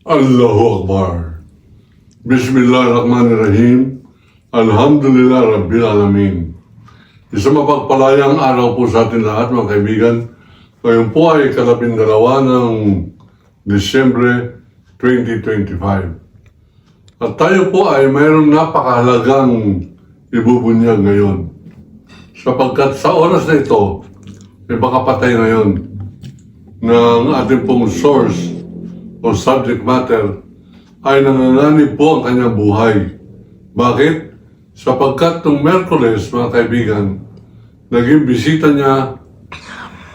Allahu Akbar. Bismillahirrahmanirrahim. Alhamdulillah Rabbil Alamin. Isang mapagpalayang araw po sa atin lahat mga kaibigan. Ngayon po ay ika-12 ng Disyembre 2025. At tayo po ay mayroong napakahalagang ibubunyag ngayon. Sapagkat sa oras na ito, may baka patay ngayon ng ating pong source o subject matter ay nanganganib po ang kanyang buhay. Bakit? Sapagkat nung Merkules, mga kaibigan, naging bisita niya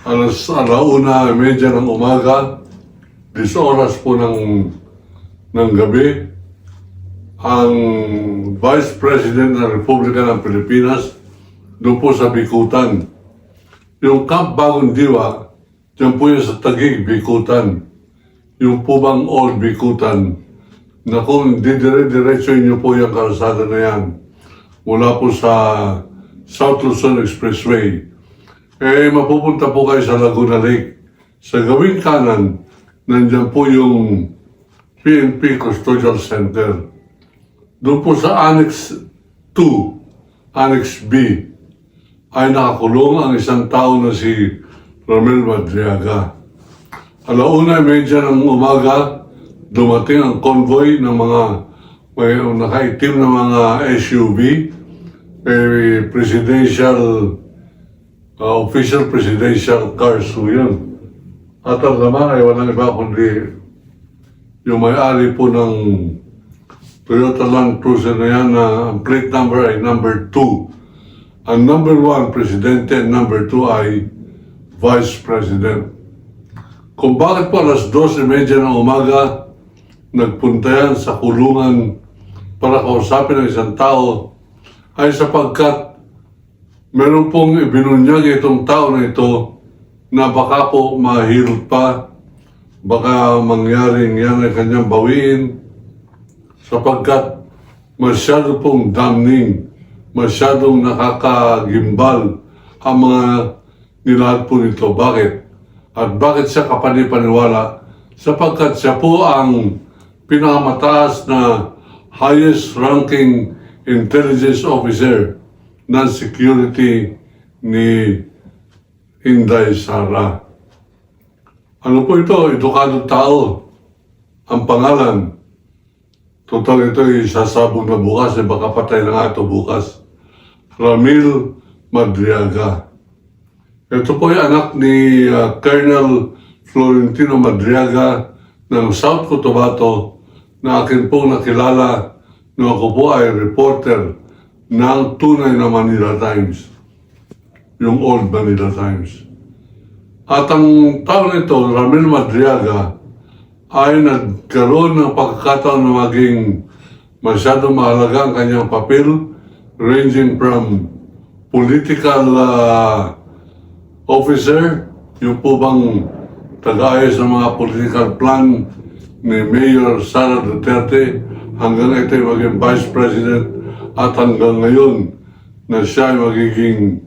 alas 1:30 ng umaga, 10 oras po ng gabi, ang Vice President ng Republika ng Pilipinas doon po sa Bikutan. Yung Camp Bagong Diwa, dyan po yung sa Taguig, Bikutan. Yung po bang Old Bikutan, na kung didire-diretso nyo po yung kalsada na yan, mula po sa South Luzon Expressway, mapupunta po kayo sa Laguna Lake. Sa gawing kanan, nandyan po yung PNP Custodial Center. Doon po sa Annex 2, Annex B, ay nakakulong ang isang tao na si Romel Madriaga. 1:30 ng umaga, dumating ang convoy ng mga may nakaitim na mga SUV, official presidential cars po yun. At ang laman ay walang iba kundi yung may-ari po ng Toyota Land Cruiser na yan na ang plate number ay number 2. Ang number 1, Presidente, and number 2 ay Vice President. Kung bakit po alas 2:30 ng umaga, nagpunta yan sa kulungan para kausapin ng isang tao, ay sapagkat meron pong ibinunyag itong tao na ito na baka po mahirot pa, baka mangyaring yan ay kanyang bawiin, sapagkat masyado pong damning, masyadong nakakagimbal ang mga nilahad po nito. Bakit? At bakit siya kapanipaniwala? Sapagkat siya po ang pinakamataas na highest ranking intelligence officer ng security ni Inday Sara. Ano po ito? Edukadong tao. Ang pangalan. Total ito ay sasabog na bukas, baka patay na nga ito bukas. Ramil Madriaga. Ito po ay anak ni Colonel Florentino Madriaga ng South Cotabato na akin pong nakilala nung ako po ay reporter ng tunay na Manila Times, yung Old Manila Times. At ang tao nito, Ramil Madriaga, ay nagkaroon ng pagkakataon na maging masyadong mahalaga ang kanyang papel, ranging from political officer, yung po bang tagaayos ng mga political plan ni Mayor Sara Duterte, hanggang ito ay maging Vice President, at hanggang ngayon na siya ay magiging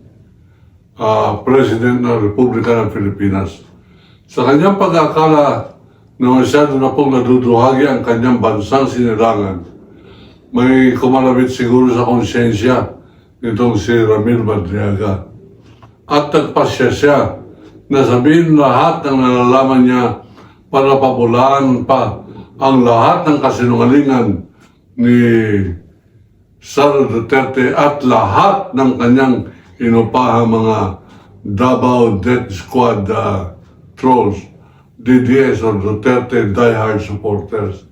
President ng Republika ng Pilipinas. Sa kanyang pag-akala na masyado na pong naduduhagi ang kanyang bansang sinilangan, may kumalabit siguro sa konsyensya nitong si Ramil Madriaga. At nagpasya siya na sabihin lahat ng nalalaman niya para pabulaan pa ang lahat ng kasinungalingan ni Sara Duterte at lahat ng kanyang inupahang mga Davao Death Squad trolls, DDS or Duterte diehard supporters.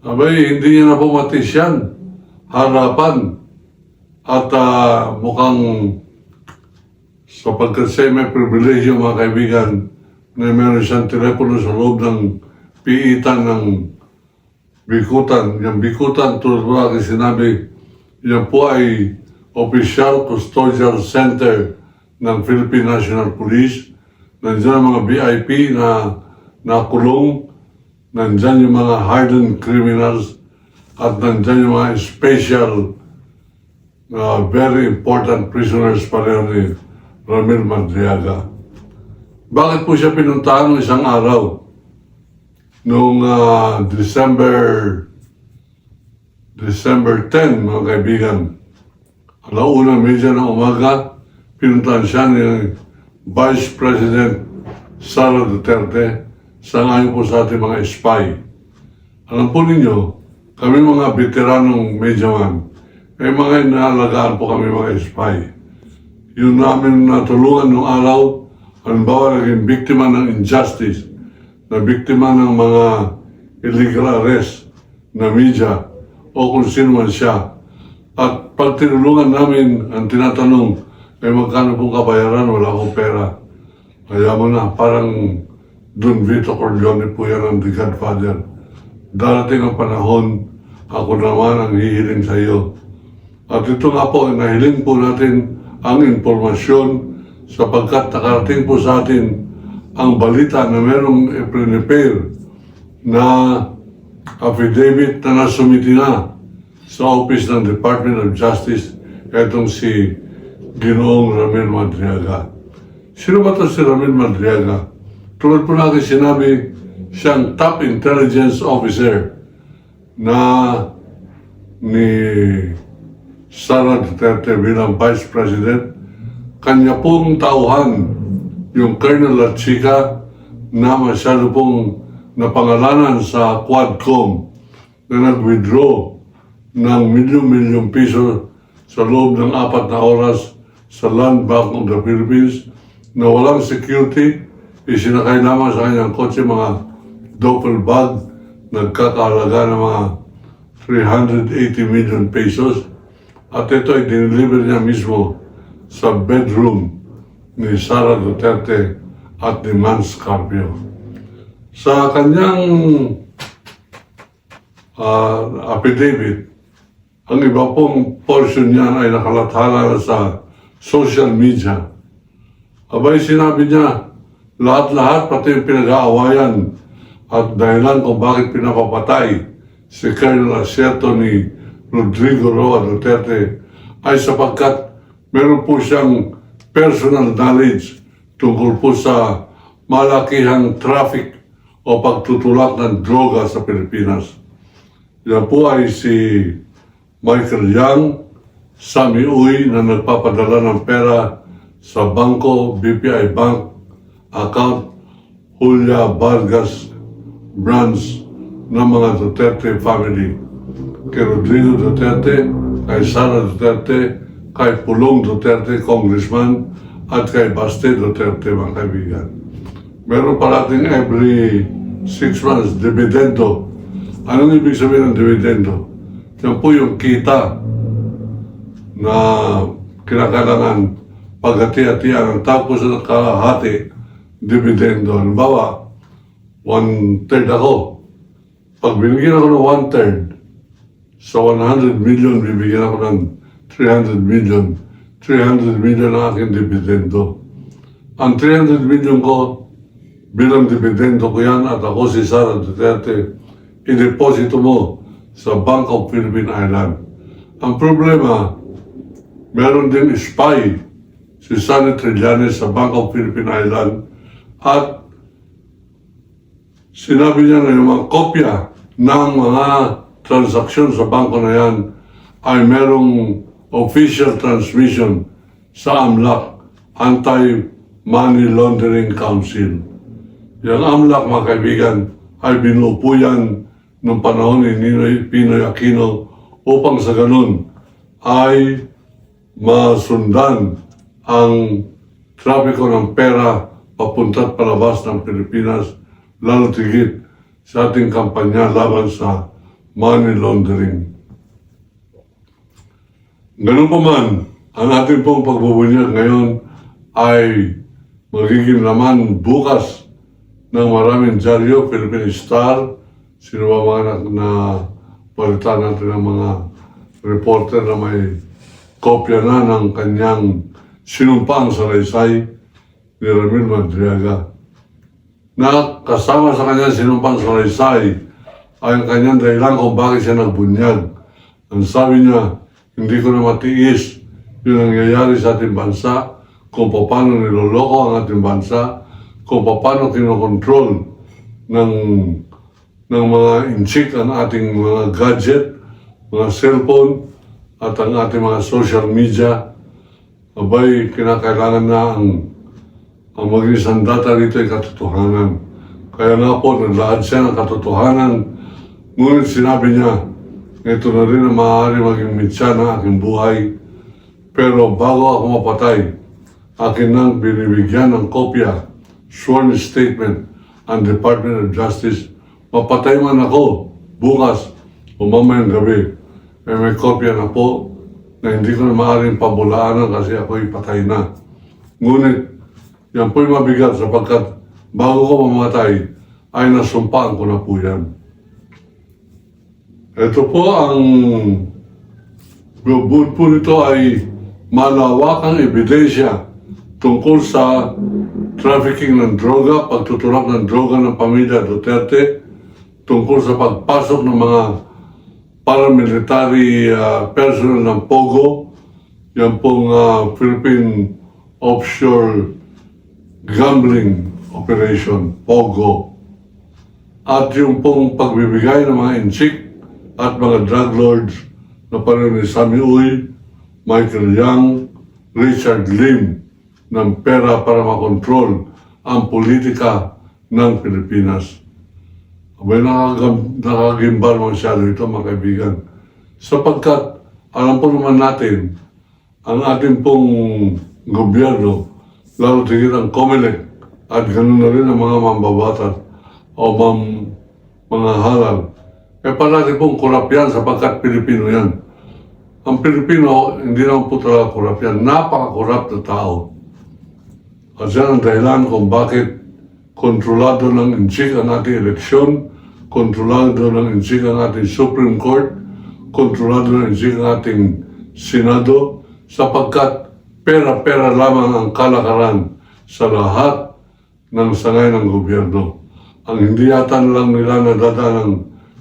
Abay, hindi niya na pumatis yan. Harapan. At mukhang sapagkat siya may pribilehyo, mga kaibigan, na meron siyang telepono sa loob ng piitan ng Bikutan. Yung Bikutan, tulad mo aking sinabi, yan po ay Official Custodial Center ng Philippine National Police. Nandiyan ang mga VIP na nakulong, nandiyan yung mga hardened criminals, at nandiyan yung mga special, very important prisoners pareho ni Ramil Madriaga. Bakit po siya pinuntahan ng isang araw? noong December 10, mga kaibigan. Alauna, medya ng umaga, pinuntahan siya ni Vice President Sara Duterte sa ngayon po sa ating mga spy. Alam po ninyo, kami mga veteranong medyaman, mga inaalagaan po kami mga spy. Yung namin natulungan nung araw, halimbawa naging biktima ng injustice, na biktima ng mga illegal arrest na media o kung sino man siya. At pag tinulungan namin, ang tinatanong, magkano pong kabayaran? Wala akong pera. Kaya mo na, parang Don Vito Corleone po yan ang The Godfather. Darating ang panahon, ako naman ang hihiling sa iyo. At ito nga po, nahiling po natin ang impormasyon sapagkat nakarating po sa atin ang balita na merong prepare na affidavit na nasumiti na sa Office ng Department of Justice, itong si Ginoong Ramil Madriaga. Sino ba ito si Ramil Madriaga? Tulad po natin sinabi, siyang top intelligence officer na ni Sara Duterte bilang Vice President. Kanya pong tauhan yung Colonel Lachica na masyado pong napangalanan sa Quadcom na nag-withdraw ng milyong-milyong piso sa loob ng 4 na oras sa Land Bank of the Philippines na walang security, isinakay lamang sa kanyang kotse mga duffel bag, nagkakahalaga ng mga 380 million pesos, at ito ay dineliver niya mismo sa bedroom ni Sara Duterte at ni Mans Carpio. Sa kanyang affidavit, ang iba pong portion niya ay nakalathala sa social media. Abay, sinabi niya, lahat-lahat, pati yung pinag-aawayan at dahilan kung bakit pinapapatay si Colonel Asierto ni Rodrigo Roa Duterte ay sapagkat meron po siyang personal knowledge tungkol po sa malakihang traffic o pagtutulak ng droga sa Pilipinas. Yan po ay si Michael Yang, Sammy Uy na nagpapadala ng pera sa Bangko BPI Bank account Julia Vargas branch ng mga Duterte family. Kay Rodrigo Duterte, kay Sara Duterte, kay Pulong Duterte, congressman, at kay Baste Duterte, mga kaibigan. Meron parating every 6 months dividendo. Anong ibig sabihin ng dividendo? Yan po yung kita na kinakailangan paghati-hatian. Tapos sa kalahati, dividendo. Halimbawa, 1/3 ako. Pag binigyan ako ng 1/3, sa 100 million, bibigyan ako ng 300 million. 300 million ang aking dividendo. Ang 300 million ko, bilang dividendo ko yan at ako si Sara Duterte, i-deposito mo sa Bank of Philippine Island. Ang problema, meron din spy si Sonny Trillanes sa Bank of Philippine Island at sinabi niya na yung mga kopya ng mga transaksyon sa bangko na yan ay merong official transmission sa AMLAC, Anti-Money Laundering Council. Yung AMLAC, mga kaibigan, ay binuupo yan noong panahon ni Pinoy Aquino upang sa ganun ay masundan ang trapiko ng pera papunta at palabas ng Pilipinas, lalo tigit sa ating kampanya laban sa money laundering. Ganun pa man, ang ating pong pagbubunyag ngayon ay magiging laman bukas ng maraming dyaryo, Philippine Star, sino ba mga na palitan natin ng mga reporter na may kopya na ng kanyang sinumpaang salaysay ni Ramil Madriaga. Na kasama sa kanyang sinumpang salaysay ay ang kanyang dahilan kung bakit siya nagbunyag. Ang sabi niya, hindi ko na matiis yung nangyayari sa ating bansa, kung paano niloloko ang ating bansa, kung paano kinokontrol ng ng mga inchik ang ating mga gadget, mga cellphone, at ang ating mga social media, abay, kinakailangan na ang maging sandata dito ay katotohanan. Kaya nga po, naglaad siya ng katotohanan, ngunit sinabi niya, ito na rin ang maaari maging mitya ng aking buhay. Pero bago ako mapatay, akin nang binibigyan ng kopya, sworn statement, ang Department of Justice. Mapatay man ako bukas o mamayang gabi, may kopya na po na hindi ko na maaaring pabulaanan kasi ako'y patay na. Ngunit, yan po'y mabigat sapagkat bago ko mamatay, ay nasumpaan ko na po yan. Ito po ang buod po nito ay malawakang ebidensya tungkol sa trafficking ng droga, pagtutulak ng droga ng pamilya Duterte, tungkol sa pagpasok ng mga paramilitary personnel ng POGO, yan pong Philippine Offshore Gambling Operation, POGO. At yung pong pagbibigay ng mga inchik at mga drug lords na pareho ni Sammy Uy, Michael Yang, Richard Lim, ng pera para makontrol ang politika ng Pilipinas. Abay, nakagimbar masyado ito, mga kaibigan. Sapagkat, alam po naman natin, ang ating pong gobyerno, lalo tigil ang COMELEC, at ganoon na rin ang mga mambabatas o mga halal. Palagi pong kurap yan sapagkat Pilipino yan. Ang Pilipino, hindi naman po talaga kurap yan. Napaka-kurap na tao. At yan ang dahilan kung bakit kontrolado ng inchik ang ating eleksyon, kontrolado ng inchik ang ating Supreme Court, kontrolado ng inchik ang ating Senado, sapagkat pera-pera lamang ang kalakaran sa lahat ng sangay ng gobyerno. Ang hindi yata lang nila nadadaan ng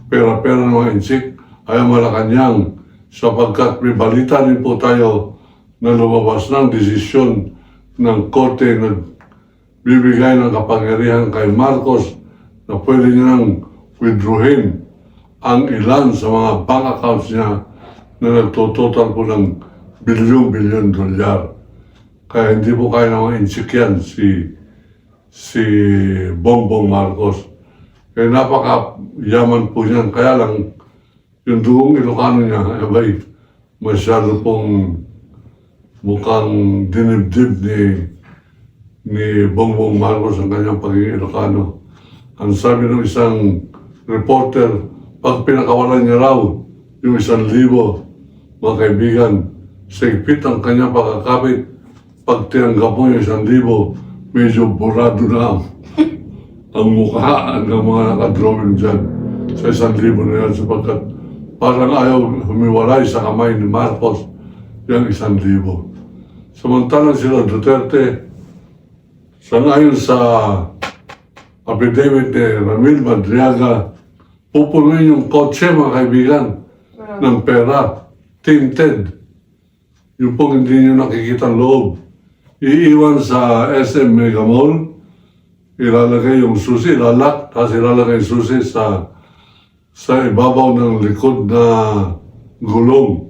pera-pera ng mga inchik ay ang Malacanang, sapagkat may balita din po tayo na lumabas ng desisyon ng korte na bibigay ng kapangyarihan kay Marcos na pwede niyang withdrawin ang ilan sa mga bank accounts niya na nagtototal po ng bilyon-bilyon dolyar. Kaya hindi po kaya ng mga inchik yan si Bongbong Marcos. Kaya napaka-yaman po niyan. Kaya lang, yung duong Ilocano niya, abay, masyado pong mukhang dinibdib ni Bongbong Marcos ang kanyang pagiging Ilocano. Ang sabi ng isang reporter, pag pinakawalan niya raw yung 1,000, mga kaibigan, sigpit ang kanyang pagkakapit. Pag tinanggap mo yung 1,000, medyo burado na ang mukha ng mga nakadrawing dyan sa 1,000 na yan sapagkat parang ayaw humiwalay sa kamay ni Marcos yung 1,000. Samantalang sila Duterte, sa ngayon sa affidavit ni Ramil Madriaga, pupunuin yung kotse, mga kaibigan, ng pera, tinted. Yung pong hindi nyo nakikita loob. Iiwan sa SM Mega Mall, ilalagay yung susi, ilalak, tapos ilalagay yung susi sa ibabaw ng likod na gulong.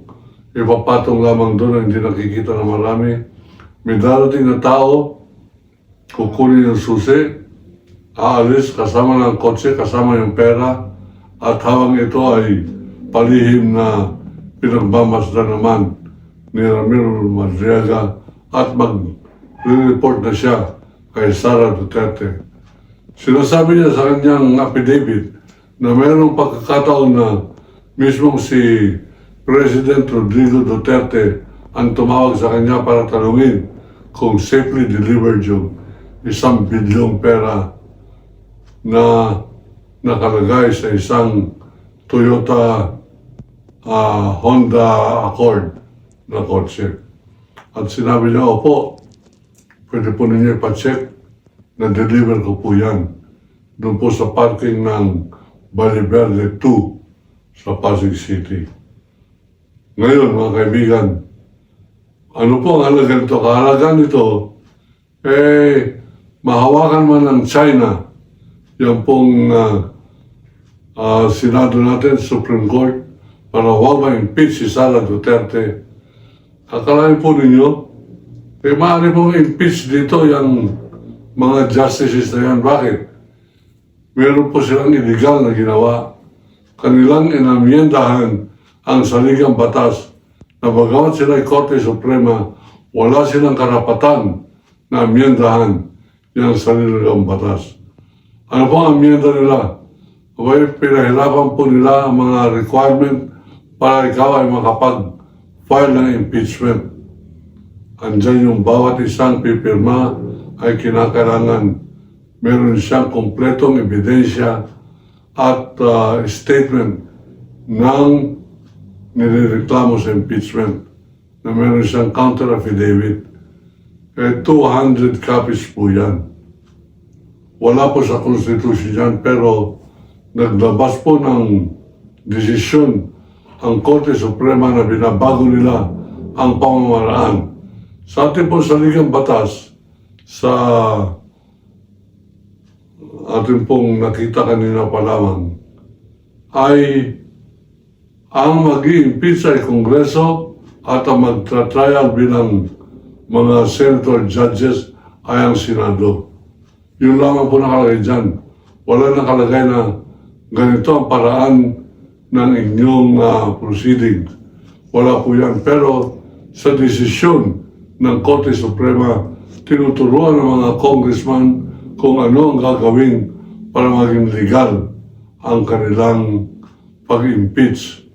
Ipapatong lamang doon na hindi nakikita na marami. May darating na tao, kukunin yung susi, aalis kasama ng kotse, kasama yung pera, at habang ito ay palihim na pinagmamasdan naman ni Ramil Madriaga at mag-report na siya kay Sara Duterte. Sinasabi niya sa kanyang affidavit na mayroong pagkakataon na mismong si President Rodrigo Duterte ang tumawag sa kanya para tanungin kung safely delivered yung 1 bilyong pera na nakalagay sa isang Toyota Honda Accord na kotse. At sinabi niya, opo, pwede po ninyo ipacheck na deliver ko po yan doon po sa parking ng Valle Verde 2 sa Pasig City. Ngayon, mga kaibigan, ano po ang halaga nito? Kahalaga nito, mahawakan man ng China, yung pong Senado natin, Supreme Court, para huwag ma-impeach si Sara Duterte. Akalain po ninyo, maaari pong impeach dito yung mga justices na yan. Bakit? Meron po silang illegal na ginawa. Kanilang inamyendahan ang saligang batas na bagamat sila ay Korte Suprema, wala silang karapatan na amyendahan yung saligang batas. Ano po ang amyenda nila? Abay, pinahirapan po nila ang mga requirement para ikaw ay makapag-file ng impeachment. Andyan yung bawat isang pipirma ay kinakailangan meron siyang kompletong ebidensya at statement ng nirereklamo sa impeachment na meron siyang counter affidavit. 200 copies po yan. Wala po sa Constitution yan, pero naglabas po ng desisyon ang Korte Suprema na binabago nila ang pamamaraan. Sa ating pong saligang batas, sa ating pong nakita kanina pa lamang, ay ang mag-i-impeach ay Kongreso at ang magtra-trial bilang mga senator judges ay ang Senado. Yun lamang po nakalagay dyan. Wala nakalagay na ganito ang paraan ng inyong proceedings. Wala po yan. Pero sa desisyon ng Korte Suprema, tinuturuan ng mga congressman kung ano ang gagawin para maging legal ang kanilang pag-impeach.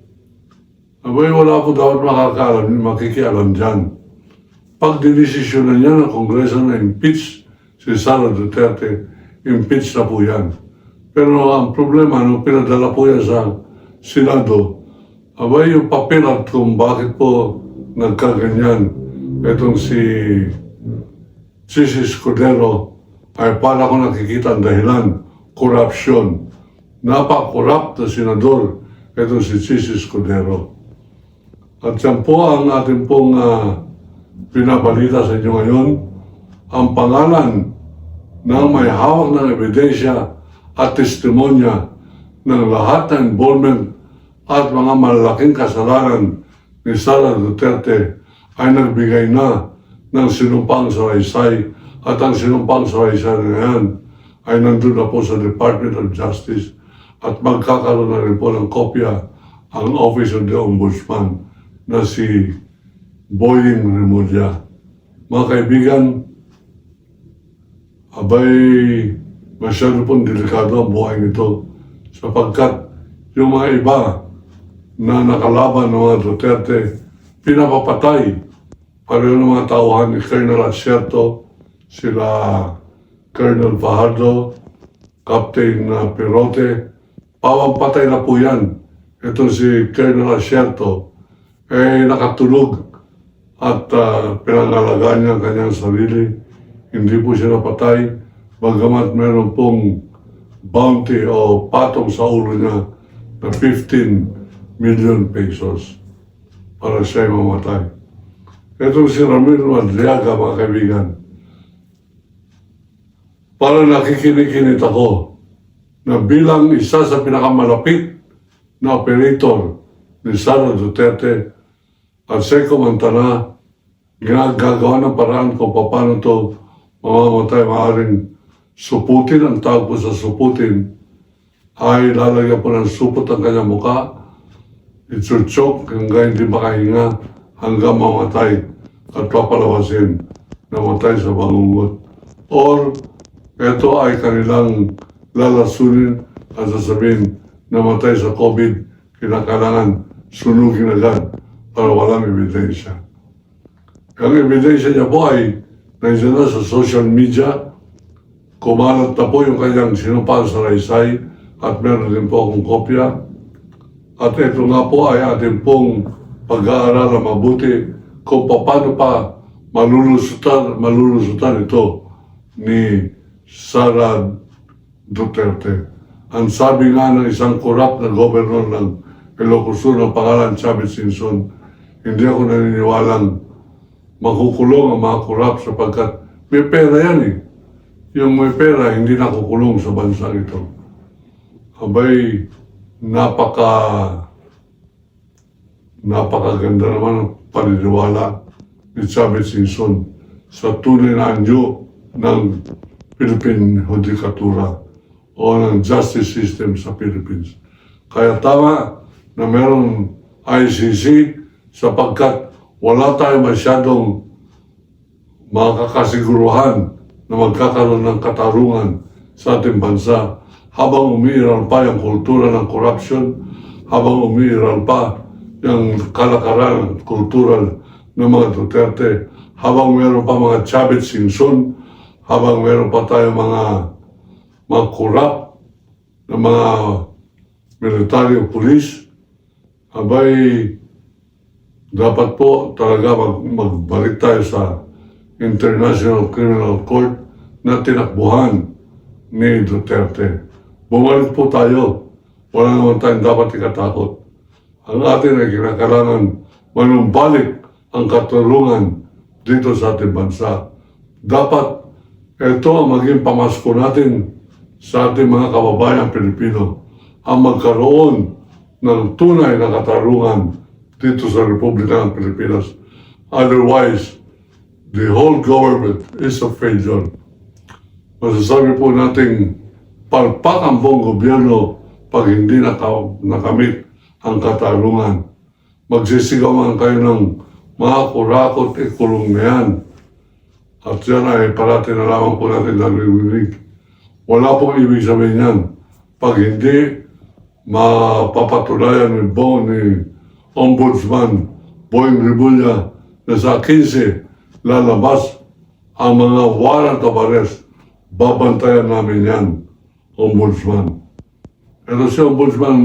Abay, wala po dapat makikialam dyan. Pag dinesisyonan niya ng Kongreso na impeach si Sara Duterte, impeach na po yan. Pero ang problema, nung pinadala po yan sa Senado, abay yung papel at kung bakit po nagkaganyan, itong si Chis Escudero, ay para ko nakikita ang dahilan, korupsyon. Napaka-corrupt na senador, itong si Chis Escudero. At yan po ang ating pong pinabalita sa inyo ngayon, ang pangalan ng may hawak ng ebidensya at testimonya ng lahat ng involvement at mga malalaking kasalanan ni Sara Duterte ay nagbigay na ng sinumpang salaysay at ang sinumpang salaysay na yan ay nandun na po sa Department of Justice at magkakaroon na rin po ng kopya ang Office of the Ombudsman na si Boying Remulla. Mga kaibigan, abay, masyado pong delikado ang buhay nito sapagkat yung mga iba na nakalaban ng mga Duterte, pinapapatay. Pareho ng mga tauhan ni Colonel Asierto, sila Colonel Fajardo, Captain Perote, pawampatay na po yan. Ito si Colonel Asierto, nakatulog at pinangalagaan niya ang kanyang sarili. Hindi po siya napatay, bagamat meron pong bounty o patong sa ulo niya na 15 million pesos para siya ay mamatay. Itong si Ramiro Madriaga, mga kaibigan, para nakikinig ako na bilang isa sa pinakamalapit na operator ni Sara Duterte at Seco Montana, ginagawa ng paraan kung paano ito mamamatay. Maaaring suputin, ang tawag po sa suputin ay lalagyan po ng supot ang kanyang muka, itsutsok hanggang hindi makahinga hanggang mamatay at papalawasin na matay sa bangungot. Or ito ay kanilang lalasunin at sasabihin na matay sa COVID, kinakailangan sunugin agad para walang ebidensya. Ang ebidensya niya po ay nandiyan na sa social media, kumalat na po yung kanyang sinumpang salaysay at meron din po akong kopya. At ito nga po ay ating pong pag-aaral na mabuti kung paano pa malulusutan ito ni Sara Duterte. Ang sabi nga ng isang korap na gobernador ng Ilocos Sur ng pangalan Chavez Singson, hindi ako naniniwalang makukulong ang mga korap sapagkat may pera yan eh. Yung may pera, hindi nakukulong sa bansa ito. Abay, napakaganda naman ang paniniwala ni Chavez Singson sa tunay na anyo ng Philippine Judikatura o ng justice system sa Philippines. Kaya tama na merong ICC sapagkat wala tayo masyadong makakasiguruhan na magkakaroon ng katarungan sa ating bansa habang umiiral pa yung kultura ng corruption, habang umiiral pa yung kalakaran, kultural ng mga Duterte, habang meron pa mga Chavez Singson, habang meron pa tayo mga corrupt na mga military o police, abay, dapat po talaga magbalik tayo sa International Criminal Court na tinakbuhan ni Duterte. Bumalik po tayo. Wala naman tayong dapat ikatakot. Ang atin ay kinakailangan manumbalik ang katarungan dito sa ating bansa. Dapat ito ang maging pamasko natin sa ating mga kababayan Pilipino ang magkaroon ng tunay na katarungan dito sa Republika ng Pilipinas. Otherwise, the whole government is a failure. Masasabi po nating palpak ang buong gobyerno pag hindi nakamit ang katarungan. Magsisigawan kayo ng mga kurakot ikulong na yan. At yan ay parati na lamang po natin narinig. Wala pong ibig sabihin yan. Pag hindi mapapatunayan ni Ombudsman Boying Rimulya na sa 15 lalabas ang mga warrant of arrest, babantayan namin yan, Ombudsman. Pero si Ombudsman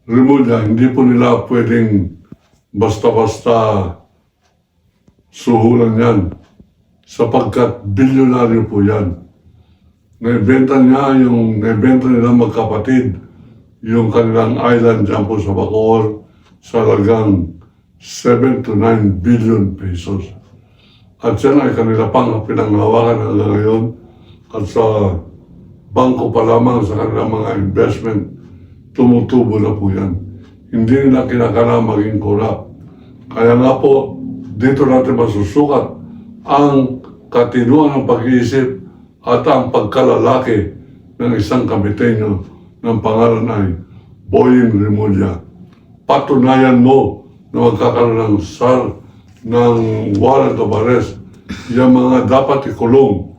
Rimulya, hindi po nila pwedeng basta-basta suhulan yan sapagkat bilyonaryo po yan. Naibenta nila magkapatid yung kanilang island dyan po sa Bacoor sa halagang 7 to 9 billion pesos. At yan ay kanila pang pinanghawakan hanggang ngayon at sa bangko pa lamang sa kanilang mga investment, tumutubo na po yan. Hindi nila kinakailangan maging corrupt. Kaya nga po, dito natin masusukat ang katinuan ng pag-iisip at ang pagkalalaki ng isang Kabiteño ng pangalan ay Boying Rimulya. Patunayan mo na magkakaroon ng warrant of arrest yung mga dapat ikulong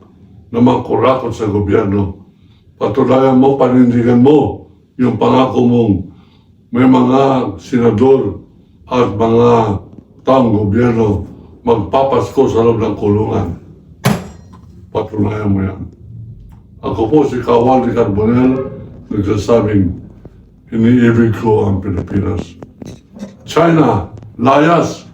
na mga kurakot sa gobyerno. Patunayan mo, panindigan mo yung pangako mong may mga senador at mga taong gobyerno magpapasko sa loob ng kulungan. Patunayan mo yan. Ako po si Kawal de Carbonell, nagsasabing iniibig ko ang Pilipinas. China, layas!